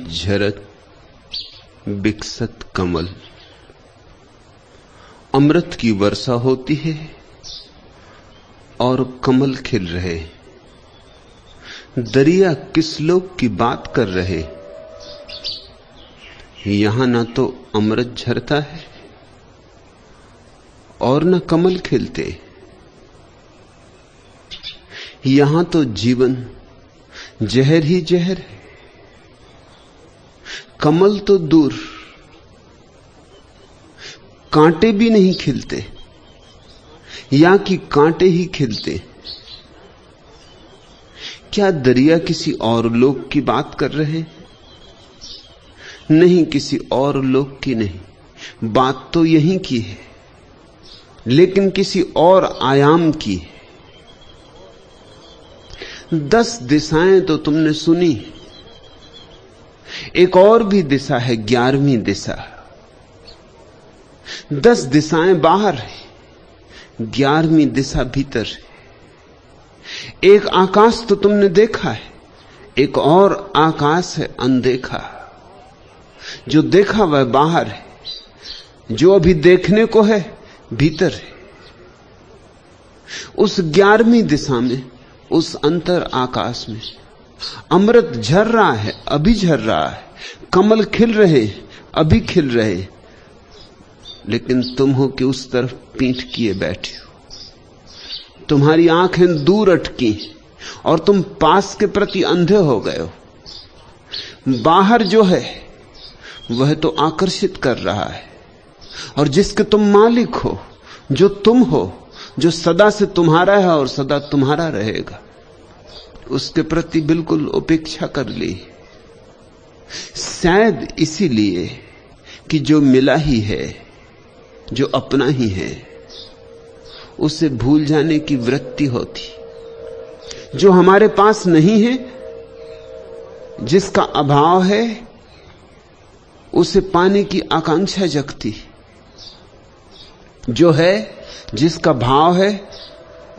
झरत बिकसत कमल। अमृत की वर्षा होती है और कमल खिल रहे। दरिया किस लोग की बात कर रहे। यहां ना तो अमृत झरता है और न कमल खिलते। यहां तो जीवन जहर ही जहर है। कमल तो दूर, कांटे भी नहीं खिलते, या कि कांटे ही खिलते। क्या दरिया किसी और लोक की बात कर रहे? नहीं, किसी और लोक की नहीं, बात तो यहीं की है, लेकिन किसी और आयाम की है। 10 दिशाएं तो तुमने सुनी, एक और भी दिशा है, 11वीं दिशा। 10 दिशाएं बाहर है, 11वीं दिशा भीतर है। एक आकाश तो तुमने देखा है, एक और आकाश है अनदेखा। जो देखा वह बाहर है, जो अभी देखने को है भीतर है। उस 11वीं दिशा में, उस अंतर आकाश में अमृत झर रहा है, अभी झर रहा है। कमल खिल रहे, अभी खिल रहे। लेकिन तुम हो कि उस तरफ पीठ किए बैठे हो। तुम्हारी आंखें दूर अटकी और तुम पास के प्रति अंधे हो गए हो। बाहर जो है वह तो आकर्षित कर रहा है, और जिसके तुम मालिक हो, जो तुम हो, जो सदा से तुम्हारा है और सदा तुम्हारा रहेगा, उसके प्रति बिल्कुल उपेक्षा कर ली। शायद इसीलिए कि जो मिला ही है, जो अपना ही है, उसे भूल जाने की वृत्ति होती। जो हमारे पास नहीं है, जिसका अभाव है, उसे पाने की आकांक्षा जगती। जो है, जिसका भाव है,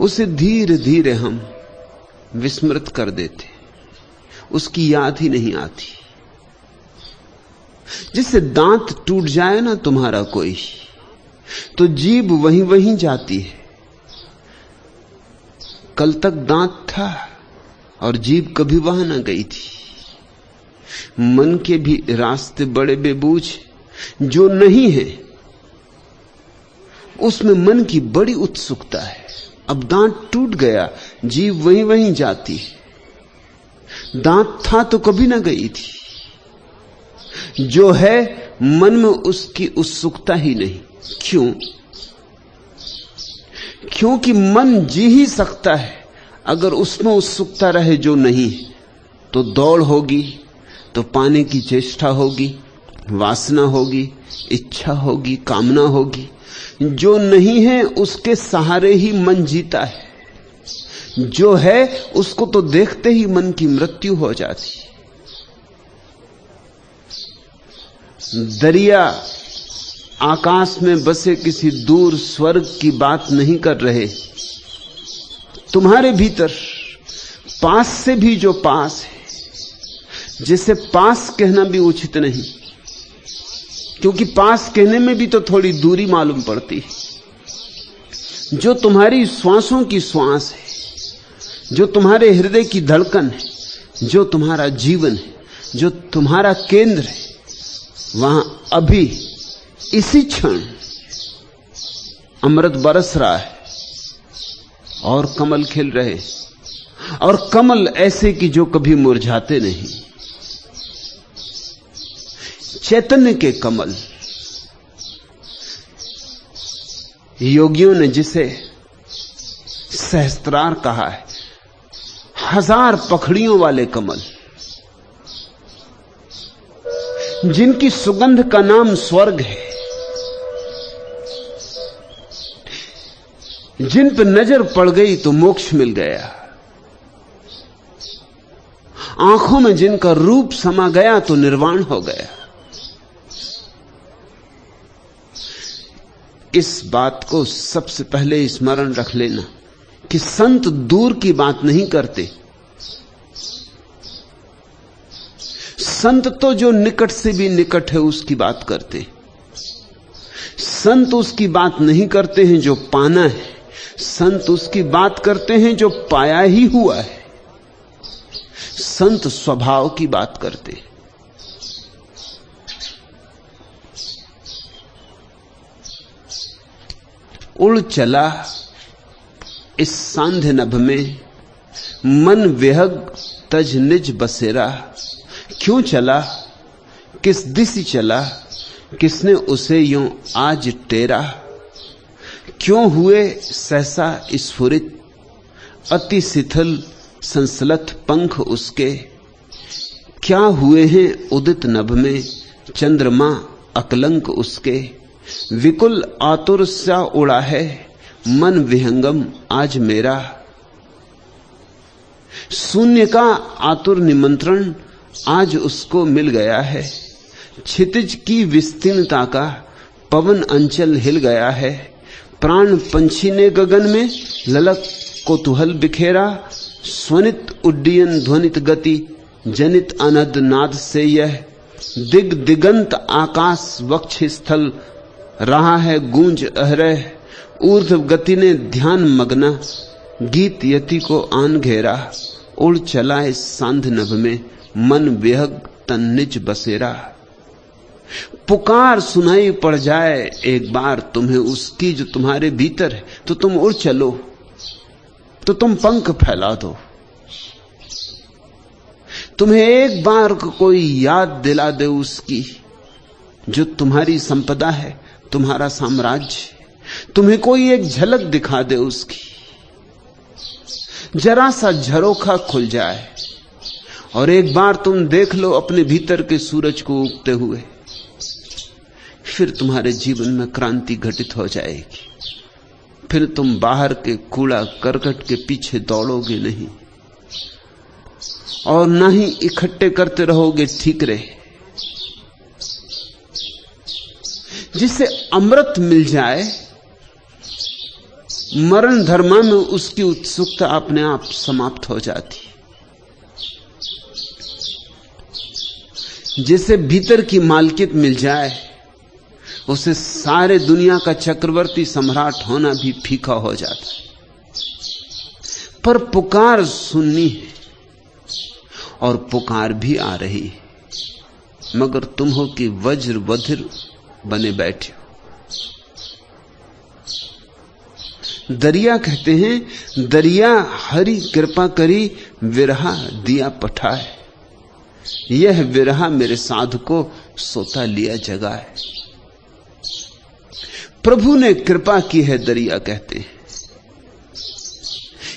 उसे धीरे धीरे हम विस्मृत कर देते, उसकी याद ही नहीं आती। जिससे दांत टूट जाए ना तुम्हारा कोई, तो जीभ वहीं वहीं जाती है। कल तक दांत था और जीभ कभी वहां ना गई थी। मन के भी रास्ते बड़े बेबूझ। जो नहीं है उसमें मन की बड़ी उत्सुकता है। अब दांत टूट गया, जीभ वहीं वहीं जाती है। दांत था तो कभी ना गई थी। जो है, मन में उसकी उत्सुकता ही नहीं। क्यों? क्योंकि मन जी ही सकता है अगर उसमें उत्सुकता रहे जो नहीं। तो दौड़ होगी, तो पाने की चेष्टा होगी, वासना होगी, इच्छा होगी, कामना होगी। जो नहीं है उसके सहारे ही मन जीता है। जो है उसको तो देखते ही मन की मृत्यु हो जाती। दरिया आकाश में बसे किसी दूर स्वर्ग की बात नहीं कर रहे। तुम्हारे भीतर पास से भी जो पास है, जिसे पास कहना भी उचित नहीं, क्योंकि पास कहने में भी तो थोड़ी दूरी मालूम पड़ती है। जो तुम्हारी श्वासों की श्वास है, जो तुम्हारे हृदय की धड़कन है, जो तुम्हारा जीवन है, जो तुम्हारा केंद्र है, वहां अभी इसी क्षण अमृत बरस रहा है और कमल खिल रहे। और कमल ऐसे कि जो कभी मुरझाते नहीं। चैतन्य के कमल। योगियों ने जिसे सहस्त्रार कहा है, 1000 पखड़ियों वाले कमल, जिनकी सुगंध का नाम स्वर्ग है, जिन पर नजर पड़ गई तो मोक्ष मिल गया, आंखों में जिनका रूप समा गया तो निर्वाण हो गया। इस बात को सबसे पहले स्मरण रख लेना कि संत दूर की बात नहीं करते। संत तो जो निकट से भी निकट है उसकी बात करते, संत उसकी बात नहीं करते हैं जो पाना है, संत उसकी बात करते हैं जो पाया ही हुआ है। संत स्वभाव की बात करते हैं। उड़ चला इस सांध्य नभ में, मन विहग तज निज बसेरा। क्यों चला, किस दिशा चला, किसने उसे यूं आज टेरा। क्यों हुए सहसा स्फुरित, अति शिथिल संसलत पंख उसके। क्या हुए हैं उदित नभ में, चंद्रमा अकलंक उसके। विकुल आतुर सा उड़ा है, मन विहंगम आज मेरा। शून्य का आतुर निमंत्रण आज उसको मिल गया है। क्षितिज की विस्तीर्णता का पवन अंचल हिल गया है। प्राण पंछी ने गगन में ललक कौतूहल बिखेरा। स्वनित उड्डयन ध्वनित गति जनित अनद नाद से यह दिग दिगंत आकाश वक्ष स्थल रहा है गूंज अहरह। ऊर्ध्व गति ने ध्यान मग्ना गीत यति को आन घेरा। उड़ चला इस सांध्य नभ में, मन विहग तन निज बसेरा। पुकार सुनाई पड़ जाए एक बार तुम्हें उसकी जो तुम्हारे भीतर है, तो तुम उड़ चलो, तो तुम पंख फैला दो। तुम्हें एक बार कोई याद दिला दे उसकी जो तुम्हारी संपदा है, तुम्हारा साम्राज्य। तुम्हें कोई एक झलक दिखा दे उसकी, जरा सा झरोखा खुल जाए और एक बार तुम देख लो अपने भीतर के सूरज को उगते हुए, फिर तुम्हारे जीवन में क्रांति घटित हो जाएगी। फिर तुम बाहर के कूड़ा करकट के पीछे दौड़ोगे नहीं और न ही इकट्ठे करते रहोगे ठीकरे। जिसे अमृत मिल जाए, मरण धर्मा में उसकी उत्सुकता अपने आप समाप्त हो जाती। जिसे भीतर की मालकियत मिल जाए, उसे सारे दुनिया का चक्रवर्ती सम्राट होना भी फीका हो जाता है। पर पुकार सुननी है और पुकार भी आ रही है, मगर तुम हो कि वज्र बधिर बने बैठे हो। दरिया कहते हैं, दरिया हरि कृपा करी विरहा दिया पठाए। यह विरहा मेरे साधु को सोता लिया जगा है। प्रभु ने कृपा की है, दरिया कहते हैं,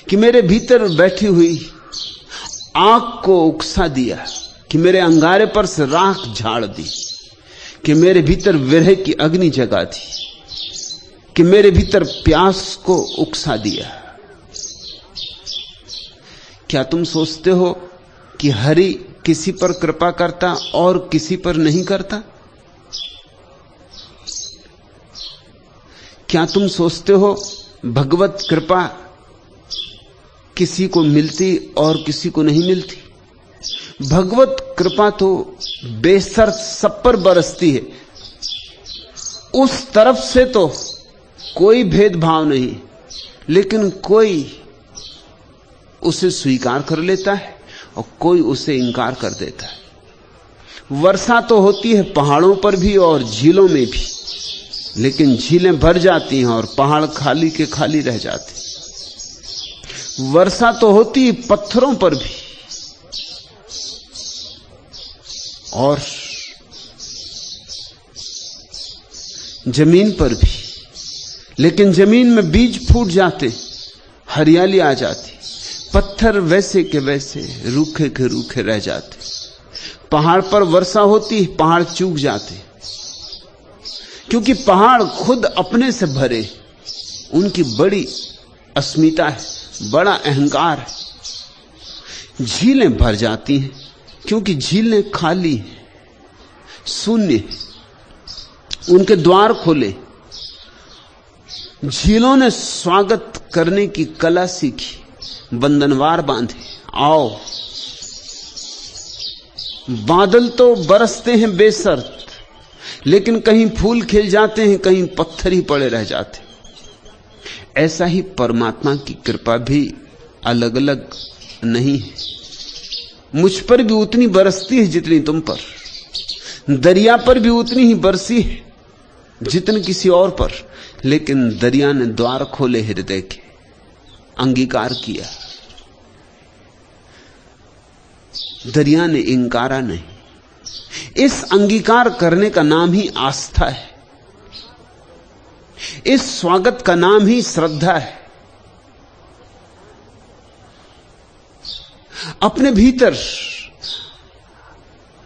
कि मेरे भीतर बैठी हुई आग को उकसा दिया, कि मेरे अंगारे पर से राख झाड़ दी, कि मेरे भीतर विरह की अग्नि जगा दी, कि मेरे भीतर प्यास को उकसा दिया। क्या तुम सोचते हो कि हरि किसी पर कृपा करता और किसी पर नहीं करता? क्या तुम सोचते हो भगवत कृपा किसी को मिलती और किसी को नहीं मिलती? भगवत कृपा तो बेशर्त सब पर बरसती है। उस तरफ से तो कोई भेदभाव नहीं, लेकिन कोई उसे स्वीकार कर लेता है और कोई उसे इंकार कर देता है। वर्षा तो होती है पहाड़ों पर भी और झीलों में भी, लेकिन झीलें भर जाती हैं और पहाड़ खाली के खाली रह जाते। वर्षा तो होती है पत्थरों पर भी और जमीन पर भी, लेकिन जमीन में बीज फूट जाते, हरियाली आ जाती। पत्थर वैसे के वैसे रूखे के रूखे रह जाते। पहाड़ पर वर्षा होती, पहाड़ चूक जाते, क्योंकि पहाड़ खुद अपने से भरे, उनकी बड़ी अस्मिता है, बड़ा अहंकार है। झीलें भर जाती हैं क्योंकि झीलें खाली हैं, शून्य है, उनके द्वार खोले। झीलों ने स्वागत करने की कला सीखी, बंधनवार बांधे, आओ। बादल तो बरसते हैं बेशर्त, लेकिन कहीं फूल खिल जाते हैं, कहीं पत्थर ही पड़े रह जाते। ऐसा ही परमात्मा की कृपा भी अलग अलग नहीं है। मुझ पर भी उतनी बरसती है जितनी तुम पर, दरिया पर भी उतनी ही बरसी है जितनी किसी और पर, लेकिन दरिया ने द्वार खोले हृदय के, अंगीकार किया। दरिया ने इंकारा नहीं। इस अंगीकार करने का नाम ही आस्था है, इस स्वागत का नाम ही श्रद्धा है। अपने भीतर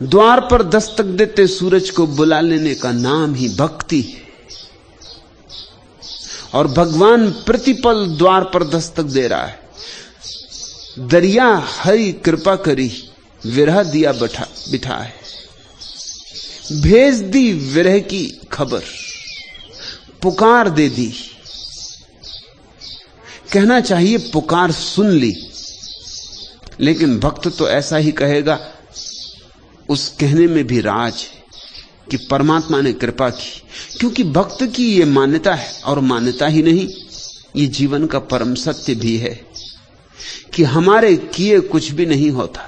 द्वार पर दस्तक देते सूरज को बुला लेने का नाम ही भक्ति है। और भगवान प्रतिपल द्वार पर दस्तक दे रहा है। दरिया हरि कृपा करी, विरह दिया बिठा है। भेज दी विरह की खबर, पुकार दे दी। कहना चाहिए पुकार सुन ली, लेकिन भक्त तो ऐसा ही कहेगा। उस कहने में भी राज है कि परमात्मा ने कृपा की, क्योंकि भक्त की यह मान्यता है, और मान्यता ही नहीं, ये जीवन का परम सत्य भी है कि हमारे किए कुछ भी नहीं होता,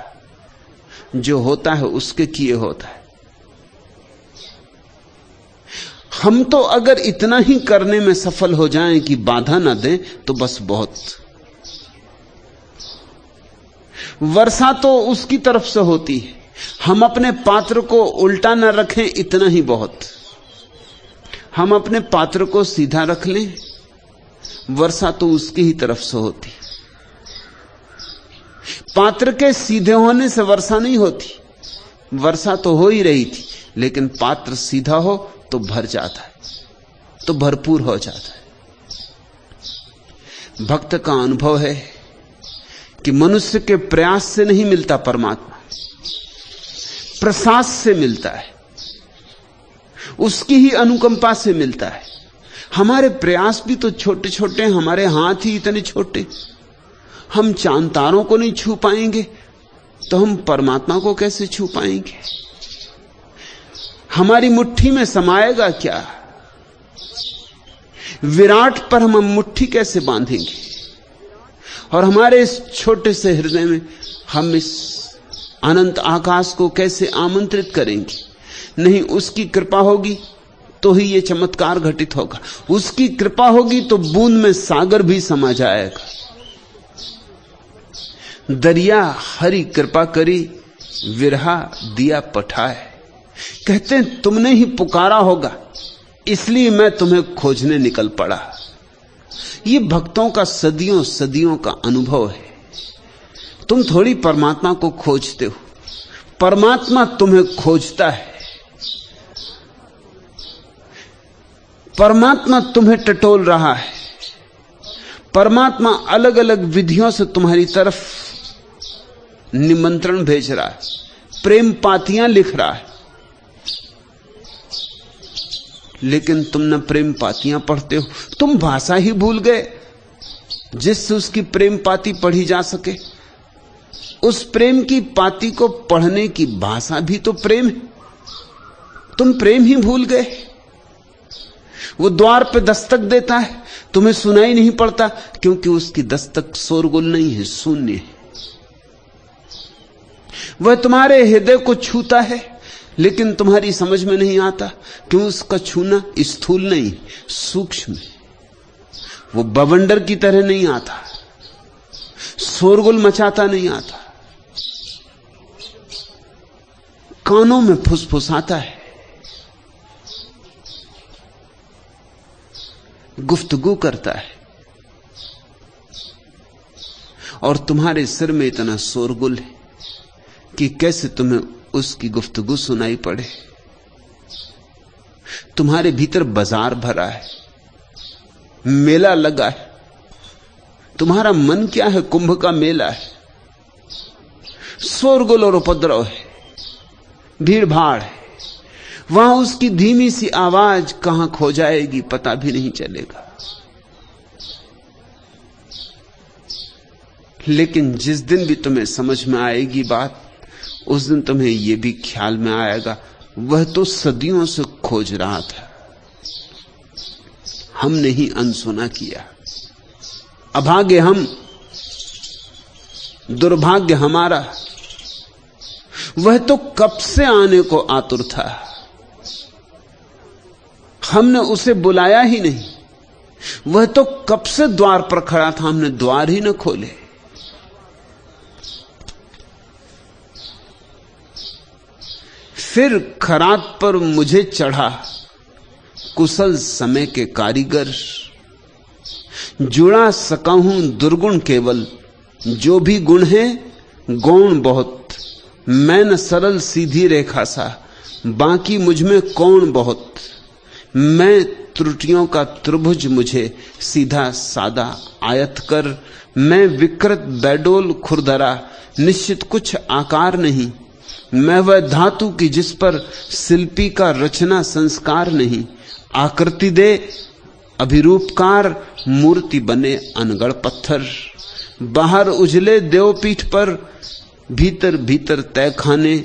जो होता है उसके किए होता है। हम तो अगर इतना ही करने में सफल हो जाएं कि बाधा ना दें तो बस बहुत। वर्षा तो उसकी तरफ से होती है, हम अपने पात्र को उल्टा ना रखें इतना ही बहुत। हम अपने पात्र को सीधा रख लें, वर्षा तो उसकी ही तरफ से होती। पात्र के सीधे होने से वर्षा नहीं होती, वर्षा तो हो ही रही थी, लेकिन पात्र सीधा हो तो भर जाता है, तो भरपूर हो जाता है। भक्त का अनुभव है कि मनुष्य के प्रयास से नहीं मिलता परमात्मा, प्रसाद से मिलता है, उसकी ही अनुकंपा से मिलता है। हमारे प्रयास भी तो छोटे छोटे, हमारे हाथ ही इतने छोटे। हम चांद तारों को नहीं छू पाएंगे तो हम परमात्मा को कैसे छू पाएंगे? हमारी मुट्ठी में समाएगा क्या? विराट पर हम मुट्ठी कैसे बांधेंगे? और हमारे इस छोटे से हृदय में हम इस अनंत आकाश को कैसे आमंत्रित करेंगे? नहीं, उसकी कृपा होगी तो ही ये चमत्कार घटित होगा। उसकी कृपा होगी तो बूंद में सागर भी समा जाएगा। दरिया हरि कृपा करी, विरहा दिया पठाए। कहते हैं तुमने ही पुकारा होगा, इसलिए मैं तुम्हें खोजने निकल पड़ा। ये भक्तों का सदियों सदियों का अनुभव है। तुम थोड़ी परमात्मा को खोजते हो, परमात्मा तुम्हें खोजता है। परमात्मा तुम्हें टटोल रहा है। परमात्मा अलग अलग विधियों से तुम्हारी तरफ निमंत्रण भेज रहा है, प्रेम पातियां लिख रहा है। लेकिन तुम न प्रेम पातियां पढ़ते हो, तुम भाषा ही भूल गए जिससे उसकी प्रेम पाती पढ़ी जा सके। उस प्रेम की पाती को पढ़ने की भाषा भी तो प्रेम है। तुम प्रेम ही भूल गए। वो द्वार पे दस्तक देता है, तुम्हें सुनाई नहीं पड़ता, क्योंकि उसकी दस्तक शोरगुल नहीं है, शून्य है। वह तुम्हारे हृदय को छूता है, लेकिन तुम्हारी समझ में नहीं आता, क्यों? उसका छूना स्थूल नहीं, सूक्ष्म। वो बवंडर की तरह नहीं आता, शोरगुल मचाता नहीं आता, कानों में फुसफुसाता है, गुफ्तगू करता है। और तुम्हारे सिर में इतना शोरगुल है कि कैसे तुम्हें उसकी गुफ्तगू सुनाई पड़े। तुम्हारे भीतर बाजार भरा है, मेला लगा है। तुम्हारा मन क्या है? कुंभ का मेला है। शोरगुल और उपद्रव है, भीड़ भाड़ है। वहां उसकी धीमी सी आवाज कहां खो जाएगी पता भी नहीं चलेगा। लेकिन जिस दिन भी तुम्हें समझ में आएगी बात, उस दिन तुम्हें यह भी ख्याल में आएगा वह तो सदियों से खोज रहा था, हमने ही अनसुना किया। अभाग्य हम, दुर्भाग्य हमारा। वह तो कब से आने को आतुर था, हमने उसे बुलाया ही नहीं। वह तो कब से द्वार पर खड़ा था, हमने द्वार ही न खोले। फिर खरात पर मुझे चढ़ा कुशल समय के कारीगर, जुड़ा सका हूं दुर्गुण केवल, जो भी गुण है गौण बहुत। मैं न सरल सीधी रेखा सा, बाकी मुझ में कौन बहुत। मैं त्रुटियों का त्रिभुज, मुझे सीधा सादा आयत कर। मैं विकृत बैडोल खुरदरा, निश्चित कुछ आकार नहीं। मैं वह धातु की जिस पर शिल्पी का रचना संस्कार नहीं। आकृति दे अभिरूपकार, मूर्ति बने अनगढ़ पत्थर। बाहर उजले देवपीठ पर, भीतर भीतर तय खाने।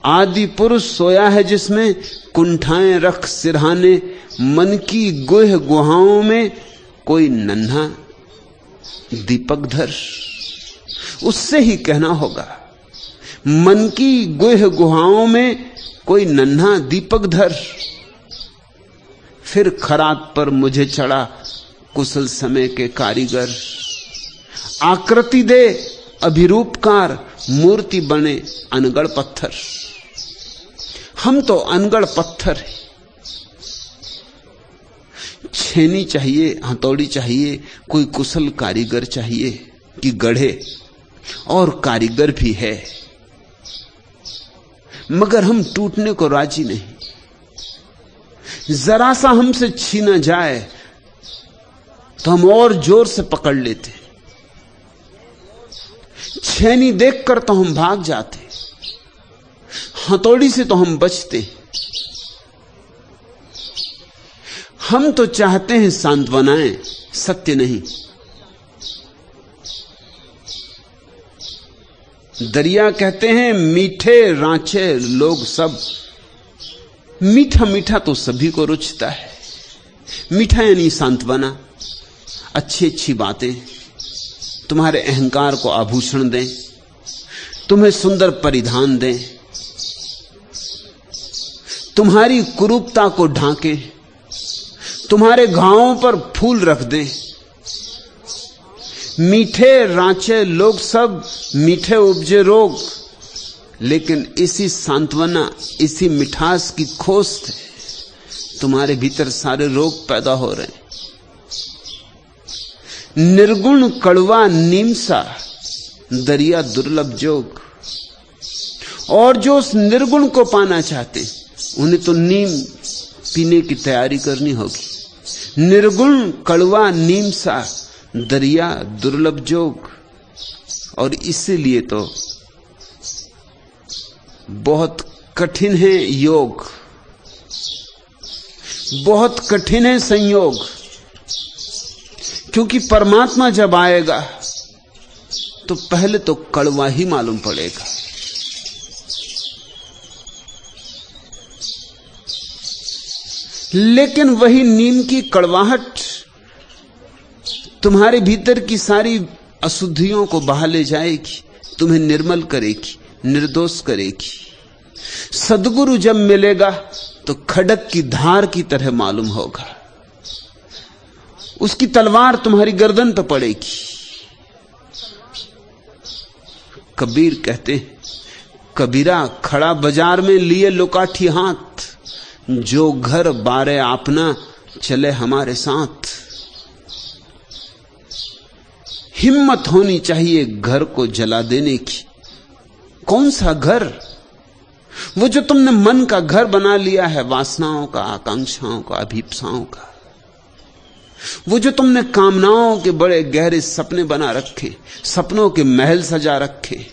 आदि पुरुष सोया है जिसमें, कुंठाएं रख सिरहाने। मन की गुह गुहाओं में कोई नन्हा दीपक धर। उससे ही कहना होगा, मन की गुह गुहाओं में कोई नन्हा दीपक धर। फिर खरात पर मुझे चढ़ा कुशल समय के कारीगर। आकृति दे अभिरूपकार, मूर्ति बने अनगढ़ पत्थर। हम तो अनगढ़ पत्थर हैं। छेनी चाहिए, हथौड़ी चाहिए, कोई कुशल कारीगर चाहिए कि गढ़े, और कारीगर भी है, मगर हम टूटने को राजी नहीं। जरा सा हमसे छीना जाए तो हम और जोर से पकड़ लेते, छेनी देखकर तो हम भाग जाते, हथौड़ी से तो हम बचते। हम तो चाहते हैं सांत्वनाएं, सत्य नहीं। दरिया कहते हैं मीठे रांचे लोग सब। मीठा मीठा तो सभी को रुचता है। मीठा यानी सांत्वना, अच्छी अच्छी बातें तुम्हारे अहंकार को आभूषण दें, तुम्हें सुंदर परिधान दें, तुम्हारी कुरूपता को ढांके, तुम्हारे घावों पर फूल रख दें। मीठे रांचे लोग सब, मीठे उपजे रोग। लेकिन इसी सांत्वना, इसी मिठास की खोज से तुम्हारे भीतर सारे रोग पैदा हो रहे हैं। निर्गुण कड़वा नीम सा, दरिया दुर्लभ जोग। और जो उस निर्गुण को पाना चाहते, उन्हें तो नीम पीने की तैयारी करनी होगी। निर्गुण कड़वा नीम सा, दरिया दुर्लभ जोग। और इसीलिए तो बहुत कठिन है योग, बहुत कठिन है संयोग। क्योंकि परमात्मा जब आएगा तो पहले तो कड़वा ही मालूम पड़ेगा। लेकिन वही नीम की कड़वाहट तुम्हारे भीतर की सारी अशुद्धियों को बहा ले जाएगी, तुम्हें निर्मल करेगी, निर्दोष करेगी। सद्गुरु जब मिलेगा तो खड़क की धार की तरह मालूम होगा। उसकी तलवार तुम्हारी गर्दन पर पड़ेगी। कबीर कहते हैं, कबीरा खड़ा बाजार में लिए लुकाठी हाथ, जो घर बारे अपना चले हमारे साथ। हिम्मत होनी चाहिए घर को जला देने की। कौन सा घर? वो जो तुमने मन का घर बना लिया है, वासनाओं का, आकांक्षाओं का, अभीप्साओं का। वो जो तुमने कामनाओं के बड़े गहरे सपने बना रखे, सपनों के महल सजा रखे,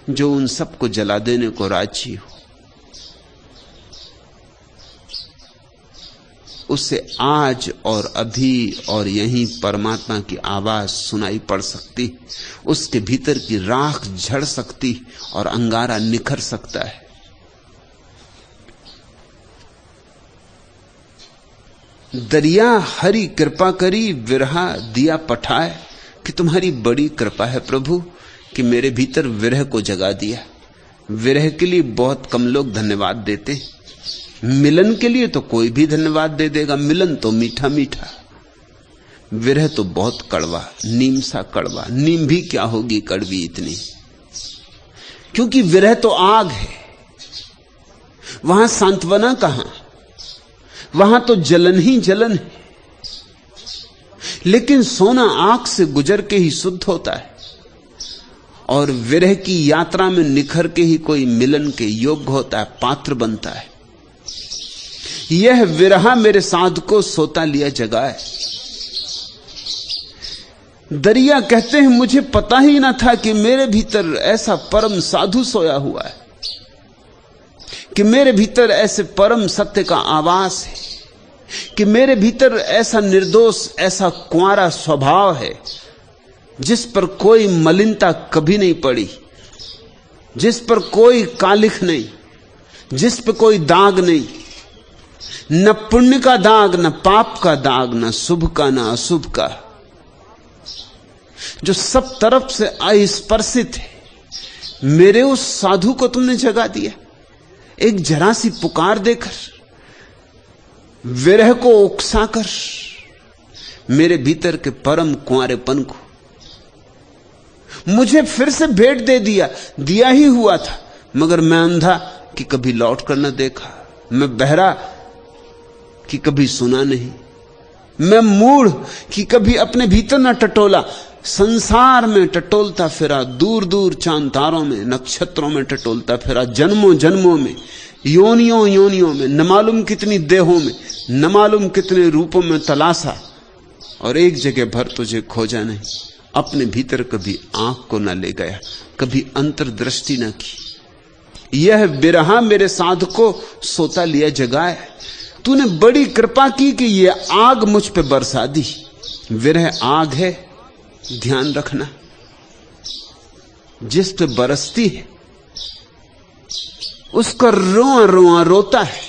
जो उन सबको जला देने को राजी हो। उसे आज और अभी और यहीं परमात्मा की आवाज सुनाई पड़ सकती, उसके भीतर की राख झड़ सकती और अंगारा निखर सकता है। दरिया हरी कृपा करी विरहा दिया पठाए, कि तुम्हारी बड़ी कृपा है प्रभु कि मेरे भीतर विरह को जगा दिया। विरह के लिए बहुत कम लोग धन्यवाद देते, मिलन के लिए तो कोई भी धन्यवाद दे देगा। मिलन तो मीठा मीठा, विरह तो बहुत कड़वा, नीम सा कड़वा। नीम भी क्या होगी कड़वी इतनी, क्योंकि विरह तो आग है, वहां सांत्वना कहां, वहां तो जलन ही जलन है। लेकिन सोना आंख से गुजर के ही शुद्ध होता है, और विरह की यात्रा में निखर के ही कोई मिलन के योग्य होता है, पात्र बनता है। यह विरहा मेरे साध को सोता लिया जगाए। दरिया कहते हैं मुझे पता ही ना था कि मेरे भीतर ऐसा परम साधु सोया हुआ है, कि मेरे भीतर ऐसे परम सत्य का आवास है, कि मेरे भीतर ऐसा निर्दोष, ऐसा कुंवारा स्वभाव है जिस पर कोई मलिनता कभी नहीं पड़ी, जिस पर कोई कालिख नहीं, जिस पर कोई दाग नहीं, न पुण्य का दाग, न पाप का दाग, न शुभ का न अशुभ का, जो सब तरफ से अस्पर्शित है। मेरे उस साधु को तुमने जगा दिया, एक जरा सी पुकार देकर, विरह को उकसाकर, मेरे भीतर के परम कुंवारेपन को मुझे फिर से भेंट दे दिया। दिया ही हुआ था, मगर मैं अंधा कि कभी लौट कर न देखा, मैं बहरा कि कभी सुना नहीं, मैं मूढ़ कि कभी अपने भीतर न टटोला। संसार में टटोलता फिरा, दूर दूर चांद तारों में, नक्षत्रों में टटोलता फिरा, जन्मों जन्मों में, योनियों योनियों में, न मालूम कितनी देहों में, न मालूम कितने रूपों में तलाशा, और एक जगह भर तुझे खोजा नहीं। अपने भीतर कभी आंख को न ले गया, कभी अंतर्दृष्टि न की। यह बिरहा मेरे साध को सोता लिया जगाए। तूने बड़ी कृपा की कि यह आग मुझ पे बरसा दी। विरह आग है, ध्यान रखना, जिस पे बरसती है उसका रोआ रोआ रोता है,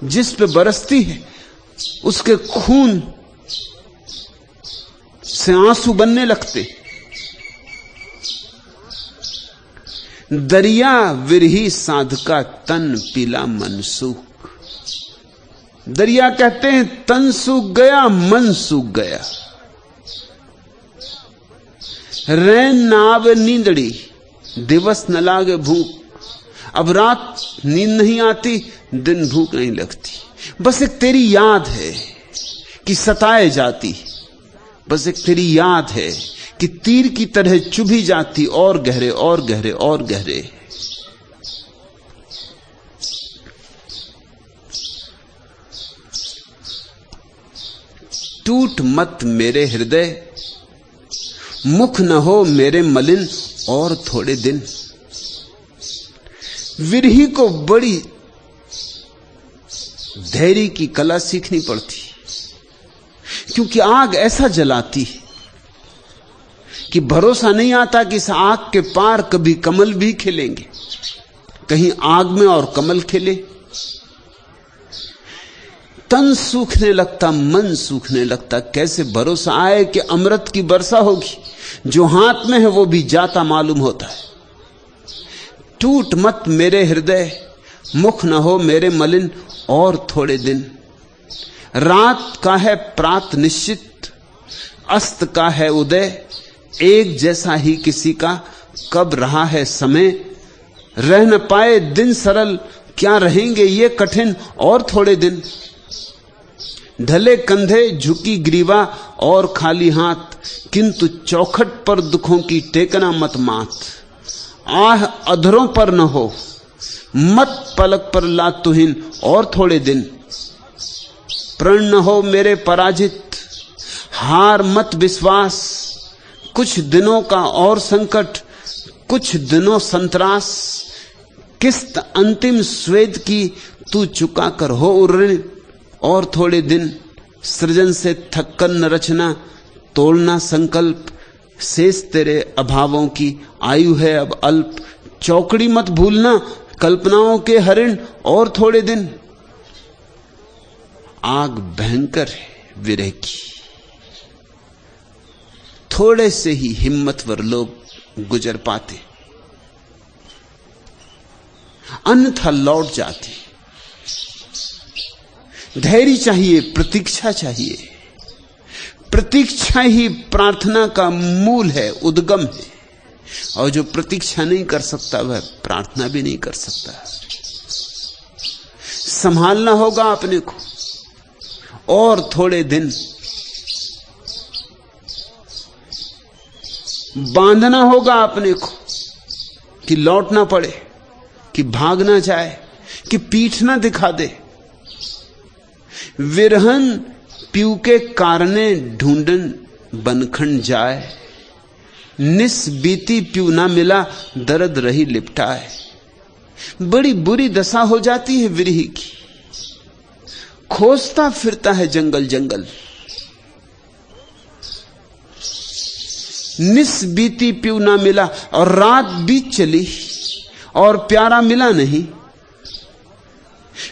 जिस पे बरसती है उसके खून से आंसू बनने लगते। दरिया विरही साधका तन पीला मन सूख। दरिया कहते हैं तन सूख गया, मन सूख गया। रैन न आवे नींदड़ी, दिवस न लागे भूख। अब रात नींद नहीं आती, दिन भूख नहीं लगती। बस एक तेरी याद है कि सताए जाती, बस एक तेरी याद है कि तीर की तरह चुभी जाती, और गहरे और गहरे और गहरे। टूट मत मेरे हृदय, मुख न हो मेरे मलिन और थोड़े दिन। विरही को बड़ी धैर्य की कला सीखनी पड़ती, क्योंकि आग ऐसा जलाती है कि भरोसा नहीं आता कि इस आग के पार कभी कमल भी खिलेंगे। कहीं आग में और कमल खिले। तन सूखने लगता, मन सूखने लगता। कैसे भरोसा आए कि अमृत की वर्षा होगी? जो हाथ में है वो भी जाता मालूम होता है। टूट मत मेरे हृदय, मुख न हो मेरे मलिन और थोड़े दिन। रात का है प्रात निश्चित, अस्त का है उदय। एक जैसा ही किसी का कब रहा है समय। रह न पाए दिन सरल, क्या रहेंगे ये कठिन और थोड़े दिन। ढले कंधे झुकी ग्रीवा और खाली हाथ, किंतु चौखट पर दुखों की टेकना मत माथ। आह अधरों पर न हो, मत पलक पर ला तुहिन और थोड़े दिन। प्रण न हो मेरे पराजित, हार मत विश्वास। कुछ दिनों का और संकट, कुछ दिनों संतरास। किस्त अंतिम स्वेद की तू चुका कर हो ऋण। और थोड़े दिन, सृजन से थक्कन न रचना, तोड़ना संकल्प, शेष तेरे अभावों की आयु है अब अल्प। चौकड़ी मत भूलना, कल्पनाओं के हरिण, और थोड़े दिन। आग भयंकर है विरह की, थोड़े से ही हिम्मतवर लोग गुजर पाते, अन्यथा लौट जाते। धैर्य चाहिए, प्रतीक्षा चाहिए। प्रतीक्षा ही प्रार्थना का मूल है, उद्गम है। और जो प्रतीक्षा नहीं कर सकता वह प्रार्थना भी नहीं कर सकता। संभालना होगा अपने को, और थोड़े दिन बांधना होगा अपने को कि लौट ना पड़े, कि भाग ना जाए, कि पीठ ना दिखा दे। विरहन पीऊ के कारणे ढूंढन बनखंड जाए, निस बीती पीऊ ना मिला दर्द रही लिपटाए। बड़ी बुरी दशा हो जाती है विरही की, खोजता फिरता है जंगल जंगल। निस बीती पीऊ ना मिला, और रात बीत चली और प्यारा मिला नहीं।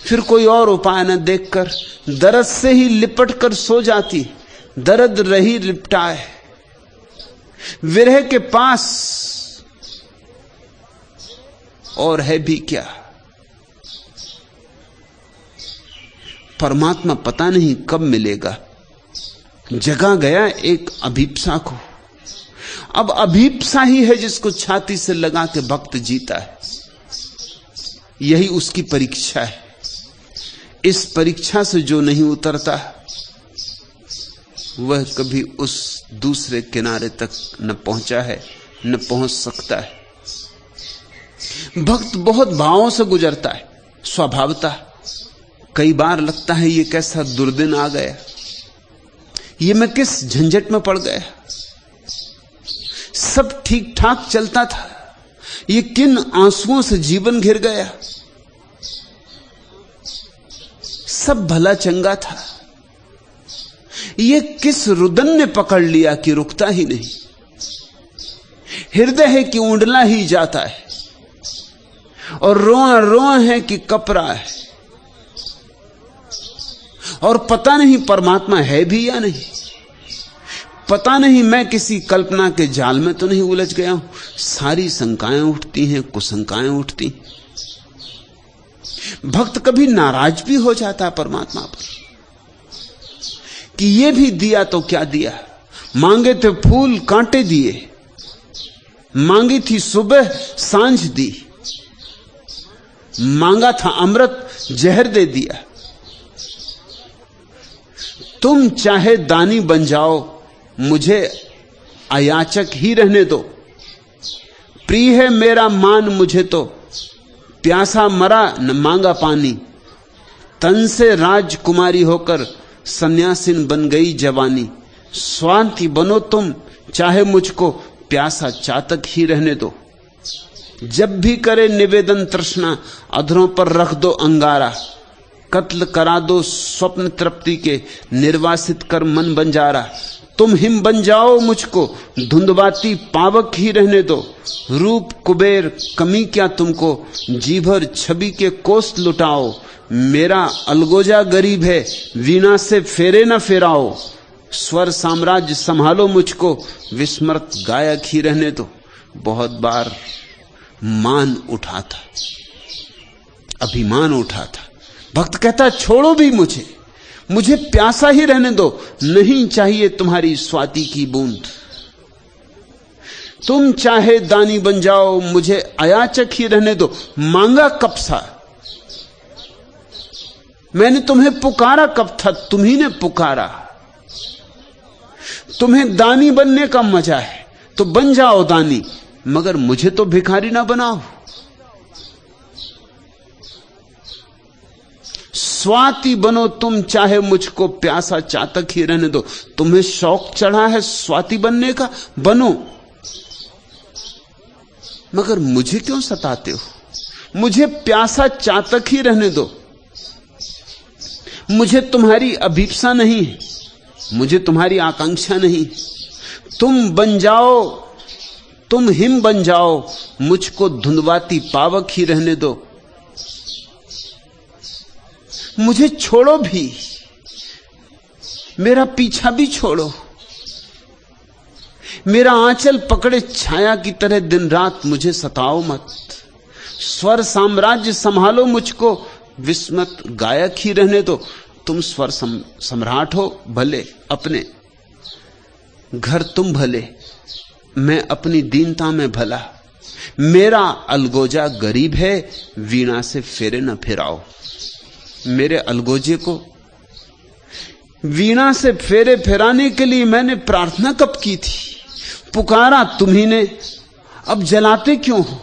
फिर कोई और उपाय न देखकर दर्द से ही लिपट कर सो जाती, दर्द रही लिपटाए। विरह के पास और है भी क्या? परमात्मा पता नहीं कब मिलेगा। जगा गया एक अभीप्सा को। अब अभीप्सा ही है जिसको छाती से लगा के भक्त जीता है। यही उसकी परीक्षा है। इस परीक्षा से जो नहीं उतरता वह कभी उस दूसरे किनारे तक न पहुंचा है, न पहुंच सकता है। भक्त बहुत भावों से गुजरता है, स्वभावता। कई बार लगता है ये कैसा दुर्दिन आ गया, ये मैं किस झंझट में पड़ गया। सब ठीक ठाक चलता था, ये किन आंसुओं से जीवन घिर गया। सब भला चंगा था, ये किस रुदन ने पकड़ लिया कि रुकता ही नहीं। हृदय है कि ऊंडला ही जाता है, और रोआ रोआ है कि कपरा है, और पता नहीं परमात्मा है भी या नहीं। पता नहीं मैं किसी कल्पना के जाल में तो नहीं उलझ गया हूं। सारी शंकाएं उठती हैं, कुशंकाएं उठती। भक्त कभी नाराज भी हो जाता परमात्मा पर कि ये भी दिया तो क्या दिया। मांगे थे फूल कांटे दिए, मांगी थी सुबह सांझ दी, मांगा था अमृत जहर दे दिया। तुम चाहे दानी बन जाओ, मुझे अयाचक ही रहने दो। प्रिय है मेरा मान मुझे तो, प्यासा मरा न मांगा पानी। तन से राजकुमारी होकर सन्यासिन बन गई जवानी। स्वार्थी बनो तुम, चाहे मुझको प्यासा चातक ही रहने दो। जब भी करे निवेदन तृष्णा, अधरों पर रख दो अंगारा। कत्ल करा दो स्वप्न तृप्ति के, निर्वासित कर मन बंजारा। तुम हिम बन जाओ मुझको, धुंधवाती पावक ही रहने दो। रूप कुबेर कमी क्या तुमको, जी भर छवि के कोस लुटाओ। मेरा अलगोजा गरीब है, वीणा से फेरे न फेराओ। स्वर साम्राज्य संभालो मुझको, विस्मृत गायक ही रहने दो। बहुत बार मान उठा था, अभिमान उठा था। भक्त कहता छोड़ो भी मुझे प्यासा ही रहने दो। नहीं चाहिए तुम्हारी स्वाति की बूंद। तुम चाहे दानी बन जाओ, मुझे अयाचक ही रहने दो। मांगा कब सा, मैंने तुम्हें पुकारा कब था, तुम्ही ने पुकारा। तुम्हें दानी बनने का मजा है तो बन जाओ दानी, मगर मुझे तो भिखारी ना बनाओ। स्वाति बनो तुम, चाहे मुझको प्यासा चातक ही रहने दो। तुम्हें शौक चढ़ा है स्वाति बनने का, बनो, मगर मुझे क्यों सताते हो। मुझे प्यासा चातक ही रहने दो। मुझे तुम्हारी अभीप्सा नहीं, मुझे तुम्हारी आकांक्षा नहीं। तुम बन जाओ, तुम हिम बन जाओ, मुझको धुंधवाती पावक ही रहने दो। मुझे छोड़ो भी, मेरा पीछा भी छोड़ो, मेरा आंचल पकड़े छाया की तरह दिन रात मुझे सताओ मत। स्वर साम्राज्य संभालो मुझको, विस्मत गायक ही रहने दो। तुम स्वर सम्राट हो भले, अपने घर तुम भले, मैं अपनी दीनता में भला। मेरा अलगोजा गरीब है, वीणा से फेरे न फिराओ। मेरे अलगोजे को वीणा से फेरे फिराने के लिए मैंने प्रार्थना कब की थी? पुकारा तुम्ही ने, अब जलाते क्यों हो?